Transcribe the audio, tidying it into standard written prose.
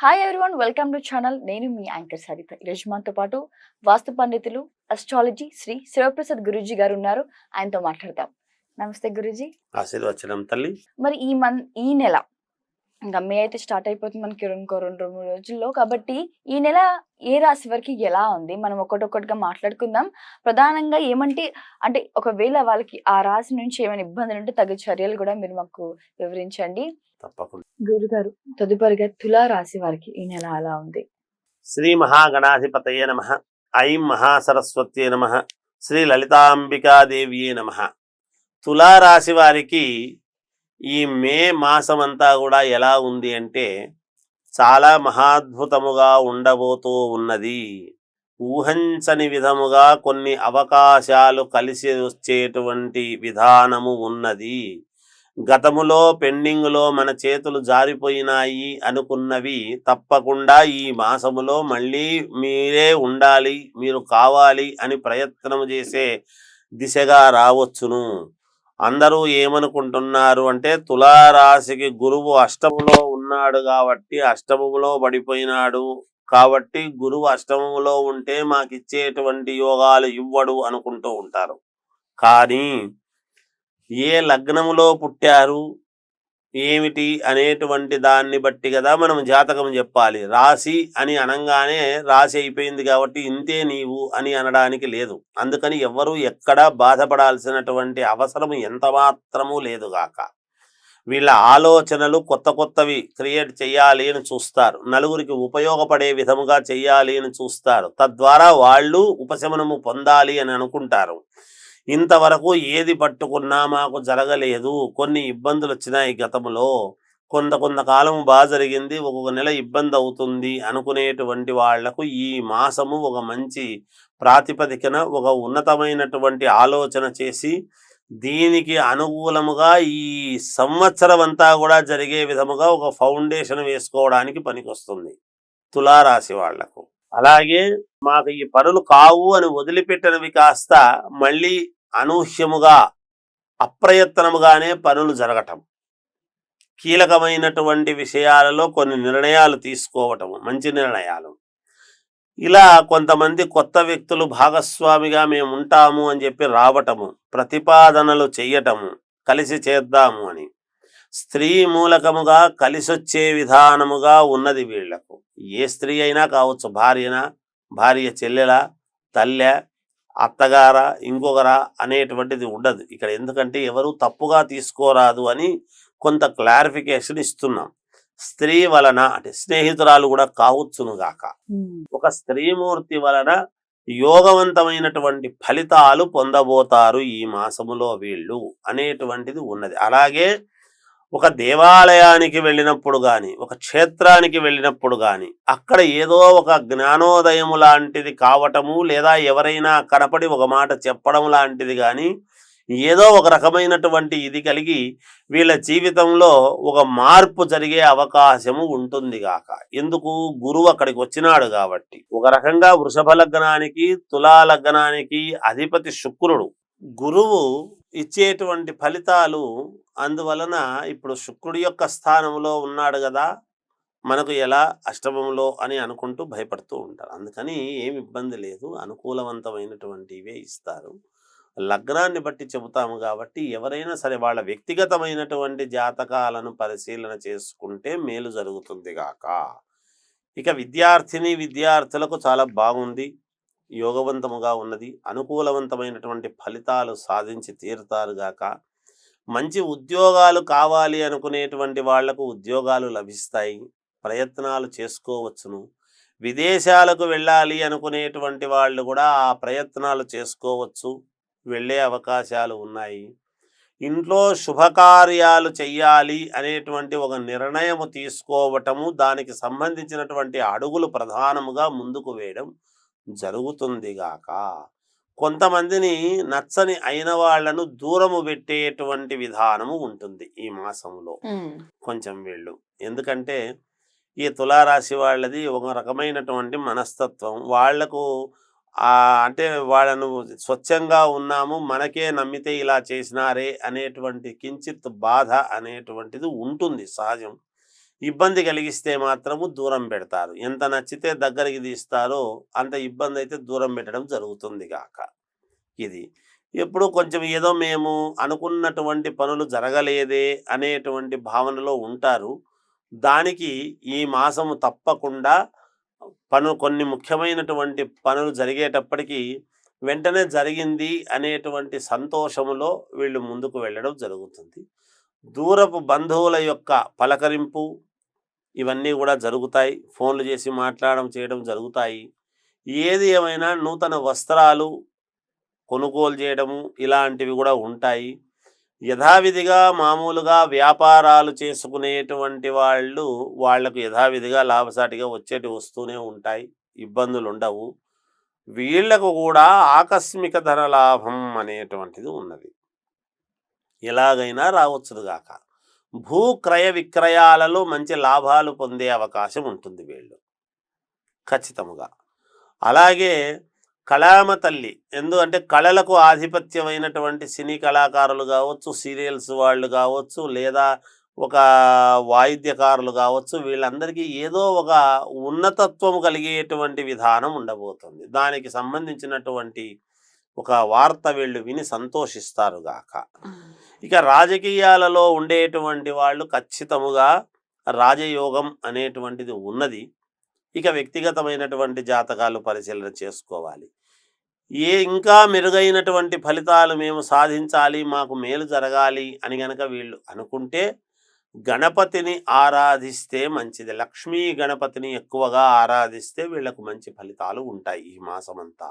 Hi everyone, welcome to channel. నేను మీ anchor Saritha. ఈరోజు మనతో పాటు వాస్తు పండితులు, అస్ట్రాలజీ శ్రీ శివప్రసాద్ గురూజీ గారు ఉన్నారు. ఆయనతో మాట్లాడదాం. నమస్తే గురూజీ. ఆశీర్వచనం తల్లి. మరి ఈ నెల ఇంకా మే అయితే స్టార్ట్ అయిపోతుంది మనకి ఇంకో 2-3 రోజుల్లో. కాబట్టి ఈ నెల ఏ రాశి వారికి ఎలా ఉంది మనం ఒక్కొక్కటిగా మాట్లాడుకుందాం. ప్రధానంగా అంటే ఒకవేళ వాళ్ళకి ఆ రాశి నుంచి ఏమైనా ఇబ్బందులు ఉంటే తగు చర్యలు కూడా మీరు మాకు వివరించండి. తప్పకుండా. గురుగారు, తదుపరిగా తులా రాశి వారికి ఈ నెల ఎలా ఉంది? శ్రీ మహాగణాధిపతయే నమః. ఐం మహాసరస్వత్యే నమః. శ్రీ లలితాంబికాదేవియే నమః. తులారాశి వారికి ఈ మే మాసమంతా కూడా ఎలా ఉంది అంటే చాలా మహాద్భుతముగా ఉండబోతూ ఉన్నది. ఊహించని విధముగా కొన్ని అవకాశాలు కలిసి వచ్చేటువంటి విధానము ఉన్నది. గతములో పెండింగులో మన చేతులు జారిపోయినాయి అనుకున్నవి తప్పకుండా ఈ మాసములో మళ్ళీ మీరే ఉండాలి, మీరు కావాలి అని ప్రయత్నం చేసే దిశగా రావచ్చును. అందరూ ఏమనుకుంటున్నారు అంటే తులారాశికి గురువు అష్టములో ఉన్నాడు కాబట్టి, అష్టమములో పడిపోయినాడు కాబట్టి గురువు అష్టమములో ఉంటే మాకిచ్చేటువంటి యోగాలు ఇవ్వడు అనుకుంటూ ఉంటారు. కానీ ఏ లగ్నములో పుట్టారు ఏమిటి అనేటువంటి దాన్ని బట్టి కదా మనం జాతకం చెప్పాలి. రాశి అని అనగానే రాశి అయిపోయింది కాబట్టి ఇంతే నీవు అని అనడానికి లేదు. అందుకని ఎవ్వరూ ఎక్కడా బాధపడాల్సినటువంటి అవసరం ఎంత మాత్రమూ లేదుగాక. వీళ్ళ ఆలోచనలు కొత్తవి క్రియేట్ చేయాలి అని చూస్తారు. నలుగురికి ఉపయోగపడే విధముగా చేయాలి అని చూస్తారు. తద్వారా వాళ్ళు ఉపశమనము పొందాలి అని అనుకుంటారు. ఇంతవరకు ఏది పట్టుకున్నా మాకు జరగలేదు, కొన్ని ఇబ్బందులు వచ్చినాయి గతంలో, కొంతకాలం బాగా జరిగింది, ఒక్కొక్క నెల ఇబ్బంది అవుతుంది అనుకునేటువంటి వాళ్లకు ఈ మాసము ఒక మంచి ప్రాతిపదికన ఒక ఉన్నతమైనటువంటి ఆలోచన చేసి దీనికి అనుకూలముగా ఈ సంవత్సరం అంతా కూడా జరిగే విధముగా ఒక ఫౌండేషన్ వేసుకోవడానికి పనికొస్తుంది తులారాశి వాళ్లకు. అలాగే మాకు ఈ పనులు కావు అని వదిలిపెట్టినవి కాస్త మళ్ళీ అనూహ్యముగా అప్రయత్నముగానే పనులు జరగటం, కీలకమైనటువంటి విషయాలలో కొన్ని నిర్ణయాలు తీసుకోవటం, మంచి నిర్ణయాలు. ఇలా కొంతమంది కొత్త వ్యక్తులు భాగస్వామిగా మేము ఉంటాము అని చెప్పి రావటము, ప్రతిపాదనలు చెయ్యటము, కలిసి చేద్దాము అని. స్త్రీ మూలకముగా కలిసొచ్చే విధానముగా ఉన్నది వీళ్లకు. ఏ స్త్రీ అయినా కావచ్చు, భార్య చెల్లెలా, తల్లె, అత్తగారా, ఇంకొకరా అనేటువంటిది ఉండదు ఇక్కడ. ఎందుకంటే ఎవరు తప్పుగా తీసుకోరాదు అని కొంత క్లారిఫికేషన్ ఇస్తున్నాం. స్త్రీ వలన అంటే స్నేహితురాలు కూడా కావచ్చును గాక, ఒక స్త్రీమూర్తి వలన యోగవంతమైనటువంటి ఫలితాలు పొందబోతారు ఈ మాసములో వీళ్ళు అనేటువంటిది ఉన్నది. అలాగే ఒక దేవాలయానికి వెళ్ళినప్పుడు కానీ, ఒక క్షేత్రానికి వెళ్ళినప్పుడు కానీ అక్కడ ఏదో ఒక జ్ఞానోదయము లాంటిది కావటము, లేదా ఎవరైనా కనపడి ఒక మాట చెప్పడం లాంటిది కానీ ఏదో ఒక రకమైనటువంటి ఇది కలిగి వీళ్ళ జీవితంలో ఒక మార్పు జరిగే అవకాశము ఉంటుంది గాక. ఎందుకు? గురువు అక్కడికి వచ్చినాడు కాబట్టి. ఒక రకంగా వృషభ లగ్నానికి, తులా లగ్నానికి అధిపతి శుక్రుడు. గురువు ఇచ్చేటువంటి ఫలితాలు అందువలన ఇప్పుడు శుక్రుడి యొక్క స్థానంలో ఉన్నాడు కదా, మనకు ఎలా అష్టమంలో అని అనుకుంటూ భయపడుతూ ఉంటారు. అందుకని ఏమి ఇబ్బంది లేదు, అనుకూలవంతమైనటువంటివే ఇస్తారు. లగ్నాన్ని బట్టి చెబుతాము కాబట్టి ఎవరైనా సరే వాళ్ళ వ్యక్తిగతమైనటువంటి జాతకాలను పరిశీలన చేసుకుంటే మేలు జరుగుతుంది గాక. ఇక విద్యార్థులకు చాలా బాగుంది, యోగవంతముగా ఉన్నది, అనుకూలవంతమైనటువంటి ఫలితాలు సాధించి తీరుతారు గాక. మంచి ఉద్యోగాలు కావాలి అనుకునేటువంటి వాళ్లకు ఉద్యోగాలు లభిస్తాయి, ప్రయత్నాలు చేసుకోవచ్చును. విదేశాలకు వెళ్ళాలి అనుకునేటువంటి వాళ్ళు కూడా ఆ ప్రయత్నాలు చేసుకోవచ్చు, వెళ్ళే అవకాశాలు ఉన్నాయి. ఇంట్లో శుభకార్యాలు చెయ్యాలి అనేటువంటి ఒక నిర్ణయము తీసుకోవటము, దానికి సంబంధించినటువంటి అడుగులు ప్రధానముగా ముందుకు వేయడం జరుగుతుంది గాక. కొంతమందిని నచ్చని అయిన వాళ్లను దూరము పెట్టేటువంటి విధానము ఉంటుంది ఈ మాసంలో కొంచెం వీళ్ళు. ఎందుకంటే ఈ తులారాశి వాళ్ళది ఒక రకమైనటువంటి మనస్తత్వం. వాళ్లకు అంటే వాళ్ళను స్వచ్ఛంగా ఉన్నాము, మనకే నమ్మితే ఇలా చేసినారే అనేటువంటి కించిత్ బాధ అనేటువంటిది ఉంటుంది, సహజం. ఇబ్బంది కలిగిస్తే మాత్రము దూరం పెడతారు. ఎంత నచ్చితే దగ్గరికి తీస్తారో అంత ఇబ్బంది అయితే దూరం పెట్టడం జరుగుతుంది గాక. ఇది. ఎప్పుడు కొంచెం ఏదో మేము అనుకున్నటువంటి పనులు జరగలేదే అనేటువంటి భావనలో ఉంటారు. దానికి ఈ మాసము తప్పకుండా కొన్ని ముఖ్యమైనటువంటి పనులు జరిగేటప్పటికి వెంటనే జరిగింది అనేటువంటి సంతోషములో వీళ్ళు ముందుకు వెళ్ళడం జరుగుతుంది. దూరపు బంధువుల యొక్క పలకరింపు ఇవన్నీ కూడా జరుగుతాయి. ఫోన్లు చేసి మాట్లాడడం చేయడం జరుగుతాయి. ఏది ఏమైనా నూతన వస్త్రాలు కొనుగోలు చేయడము ఇలాంటివి కూడా ఉంటాయి. యథావిధిగా మామూలుగా వ్యాపారాలు చేసుకునేటువంటి వాళ్ళకు యథావిధిగా లాభసాటిగా వచ్చేటి వస్తూనే ఉంటాయి. ఇబ్బందులు ఉండవు. వీళ్లకు కూడా ఆకస్మిక ధన లాభం అనేటువంటిది ఉన్నది. ఎలాగైనా రావచ్చుగాక. భూ క్రయ విక్రయాలలో మంచి లాభాలు పొందే అవకాశం ఉంటుంది వీళ్ళు ఖచ్చితముగా. అలాగే కళామ తల్లి ఎందుకంటే కళలకు ఆధిపత్యమైనటువంటి సినీ కళాకారులు కావచ్చు, సీరియల్స్ వాళ్ళు కావచ్చు, లేదా ఒక వాయిద్యకారులు కావచ్చు, వీళ్ళందరికీ ఏదో ఒక ఉన్నతత్వం కలిగేటువంటి విధానం ఉండబోతుంది. దానికి సంబంధించినటువంటి ఒక వార్త వీళ్ళు విని సంతోషిస్తారు గాక. ఇక రాజకీయాలలో ఉండేటువంటి వాళ్ళు ఖచ్చితముగా రాజయోగం అనేటువంటిది ఉన్నది. ఇక వ్యక్తిగతమైనటువంటి జాతకాలు పరిశీలన చేసుకోవాలి. ఇంకా మెరుగైనటువంటి ఫలితాలు మేము సాధించాలి, మాకు మేలు జరగాలి అని గనక వీళ్ళు అనుకుంటే గణపతిని ఆరాధిస్తే మంచిది. లక్ష్మీ గణపతిని ఎక్కువగా ఆరాధిస్తే వీళ్ళకు మంచి ఫలితాలు ఉంటాయి ఈ మాసమంతా.